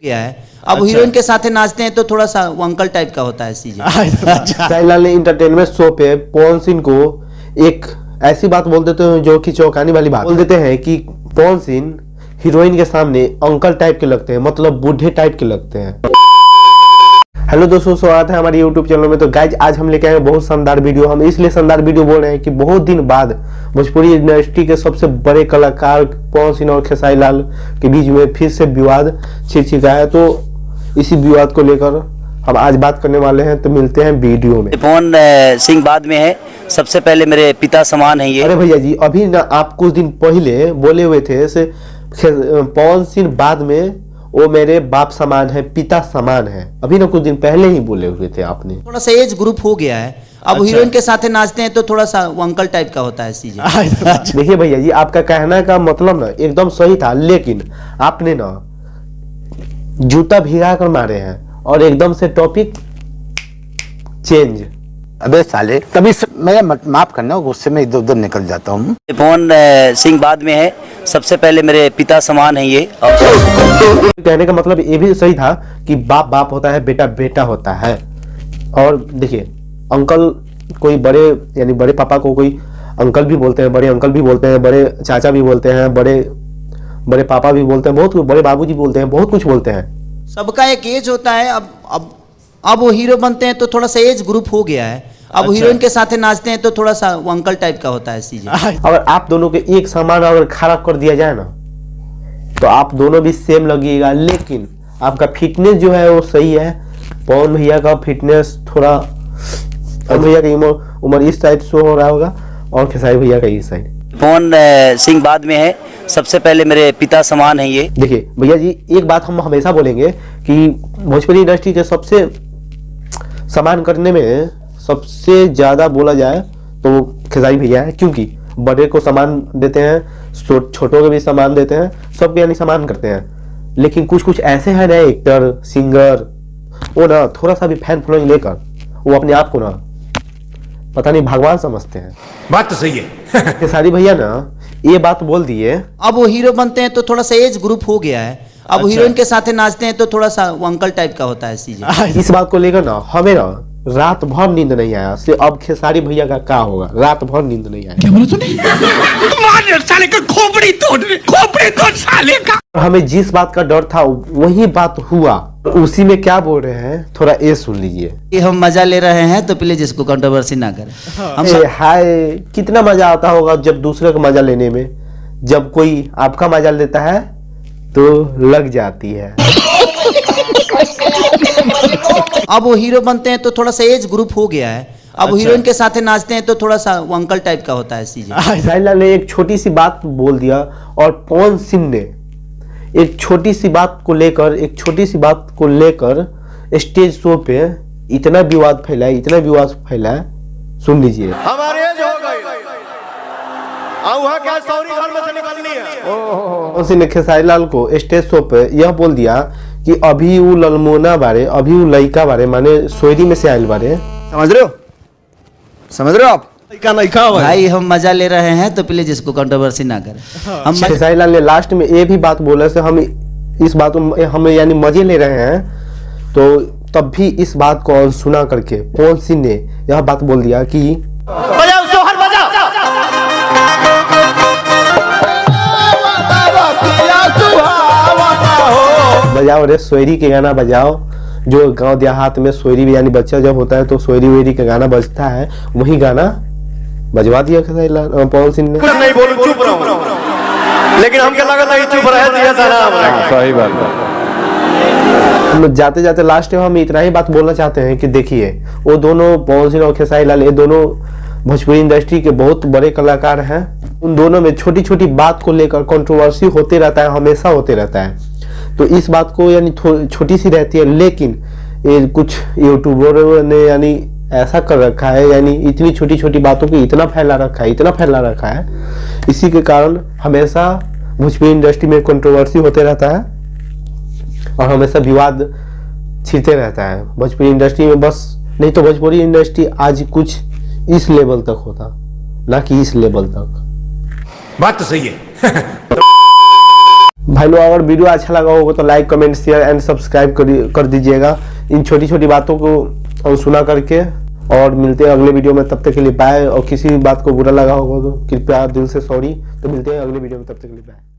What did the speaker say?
गया है। अब हीरोइन के साथ नाचते हैं तो थोड़ा सा वो अंकल टाइप का होता है सीजन। खेसारी लाल ने इंटरटेनमेंट शो पे पवन सिंह को एक ऐसी बात बोल देते हैं जो कि चौंकाने वाली बात बोल देते हैं कि पवन सिंह हीरोइन के सामने अंकल टाइप के लगते हैं, मतलब बूढ़े टाइप के लगते हैं। हेलो दोस्तों, स्वागत है हमारे यूट्यूब चैनल में। तो गाइज आज हम लेके आए बहुत शानदार वीडियो। हम इसलिए शानदार वीडियो बोल रहे हैं कि बहुत दिन बाद भोजपुरी इंडस्ट्री के सबसे बड़े कलाकार पवन सिंह और खेसारी लाल के बीच में फिर से विवाद छिड़ है। तो इसी विवाद को लेकर हम आज बात करने वाले हैं। तो मिलते हैं वीडियो में। पवन सिंह बाद में है, सबसे पहले मेरे पिता समान है ये। अरे भैया जी, अभी ना आप कुछ दिन पहले बोले हुए थे से पवन सिंह बाद में वो मेरे बाप समान है, पिता समान है। अभी ना कुछ दिन पहले ही बोले हुए थे आपने। थोड़ा सा एज ग्रुप हो गया है। अब हीरोइन के साथ नाचते हैं तो थोड़ा सा वो अंकल टाइप का होता है सीजन। देखिए भैया जी, आपका कहना का मतलब ना एकदम सही था, लेकिन आपने ना जूता भिगा कर मारे हैं और एकदम से टॉपिक चेंज। अबे साले, कभी मैं माफ करना, गुस्से में इधर उधर निकल जाता हूँ। पवन सिंह बाद में है, सबसे पहले मेरे पिता समान है ये। कहने का मतलब ये भी सही था कि बाप बाप होता है, बेटा बेटा होता है। और देखिए, अंकल कोई बड़े यानी बड़े पापा को कोई अंकल भी बोलते हैं, बड़े अंकल भी बोलते हैं, बड़े चाचा भी बोलते हैं, बड़े बड़े पापा भी बोलते हैं, बहुत बड़े बाबूजी बोलते हैं, बहुत कुछ बोलते हैं। सबका एक एज होता है। अब वो हीरो बनते हैं तो थोड़ा सा एज ग्रुप हो गया है। अब हीरोइन के साथ नाचते हैं तो थोड़ा सा वो अंकल टाइप का होता है सीजन। अगर आप दोनों के एक समान अगर खड़ा कर दिया जाए ना तो आप दोनों भी सेम लगेगा, लेकिन आपका फिटनेस जो है वो सही है। पवन भैया का फिटनेस थोड़ा, पवन भैया की उम्र इस साइड शो हो रहा होगा और खेसारी भैया का इस साइड। पवन सिंह बाद में है, सबसे पहले मेरे पिता समान है ये। देखिए भैया जी, एक बात हम हमेशा बोलेंगे कि भोजपुरी इंडस्ट्री के सबसे समान करने में सबसे ज्यादा बोला जाए तो खेसारी भैया है, क्योंकि बड़े को सामान देते हैं, छोटों को भी सामान देते हैं, सबके यानी सामान करते हैं। लेकिन कुछ कुछ ऐसे हैं ना एक्टर सिंगर, वो ना थोड़ा सा भी फैन फॉलोइंग लेकर वो अपने आप को ना पता नहीं भगवान समझते हैं। बात तो सही है। खेसारी भैया ना ये बात बोल दिए। अब वो हीरो बनते हैं तो थोड़ा सा एज ग्रुप हो गया है। अब हीरोइन के साथ नाचते हैं तो थोड़ा सा वो अंकल टाइप का होता है सीजन। इस बात को लेकर ना हमें ना रात भर नींद नहीं आया। से अब खेसारी भैया का क्या होगा, रात भर नींद नहीं आया। क्या बोला तूने? मार साले का खोपड़ी तोड़ साले का। हमें जिस बात का डर था वही बात हुआ। उसी में क्या बोल रहे हैं, थोड़ा ये सुन लीजिए। कि हम मजा ले रहे हैं तो प्लीज इसको कंट्रोवर्सी ना करें। हम हाय, कितना मजा आता होगा जब दूसरे का मजा लेने में। जब कोई आपका मजा लेता है तो लग जाती है। अब वो हीरो बनते हैं तो थोड़ा सा एज ग्रुप हो गया है। अब हीरोइन के साथ नाचते हैं तो थोड़ा सा वो अंकल टाइप का होता है सीजन। खेसारी लाल ने एक छोटी सी बात बोल दिया और पवन सिंह ने एक छोटी सी बात को लेकर स्टेज शो पे इतना विवाद फैलाए, सुन लीजिए। हमारे एज हो गई, क्या सौरी घर में से निकलनी है। पवन सिंह ने खेसारी लाल को स्टेज शो पे यह बोल दिया कि अभी वो ललमोना बारे, अभी वो लइका बारे, माने सोयरी में से आयल बारे। समझ रहे हो आप? भाई हम मजा ले रहे हैं तो प्लीज इसको कंट्रोवर्सी ना करें। हम खेसारी लाल ने लास्ट में ये भी बात बोला से हम इस बात हम यानी मजे ले रहे हैं, तो तब भी इस बात को सुना करके पवन सिंह ने यह बात बोल दिया कि बजाओ सोहर बजाओ। बजाओ रे सोयरी के गाना बजाओ। जो गांव देहात में सोयरी यानी बच्चा जब होता है तो सोयरी वेरी का गाना बजता है, वही गाना बजवा दिया खेसारी लाल पवन सिंह ने। नहीं बोलूं, चुप रहो, लेकिन हमके लगा था कि चुप रहे दिया था। सही बात है। हम जाते जाते लास्ट में हम इतना ही बात बोलना चाहते हैं कि देखिए, वो दोनों पवन सिंह और खेसारी लाल, ये दोनों भोजपुरी इंडस्ट्री के बहुत बड़े कलाकार हैं। उन दोनों में छोटी छोटी बात को लेकर कंट्रोवर्सी होते रहता है, हमेशा होते रहता है। तो इस बात को यानी छोटी सी रहती है, लेकिन ये कुछ यूट्यूबरों ने यानी ऐसा कर रखा है, यानी इतनी छोटी छोटी बातों को इतना फैला रखा है। इसी के कारण हमेशा भोजपुरी इंडस्ट्री में कंट्रोवर्सी होते रहता है और हमेशा विवाद छिड़ते रहता है भोजपुरी इंडस्ट्री में। बस नहीं तो भोजपुरी इंडस्ट्री आज कुछ इस लेवल तक होता, ना कि इस लेवल तक। बात तो सही है। भाई लोग अगर वीडियो अच्छा लगा होगा तो like comment share and subscribe कर दीजिएगा इन छोटी छोटी बातों को हम सुना करके। और मिलते हैं अगले वीडियो में, तब तक के लिए बाय। और किसी बात को बुरा लगा होगा तो कृपया दिल से सॉरी। तो मिलते हैं अगले वीडियो में, तब तक के लिए बाय।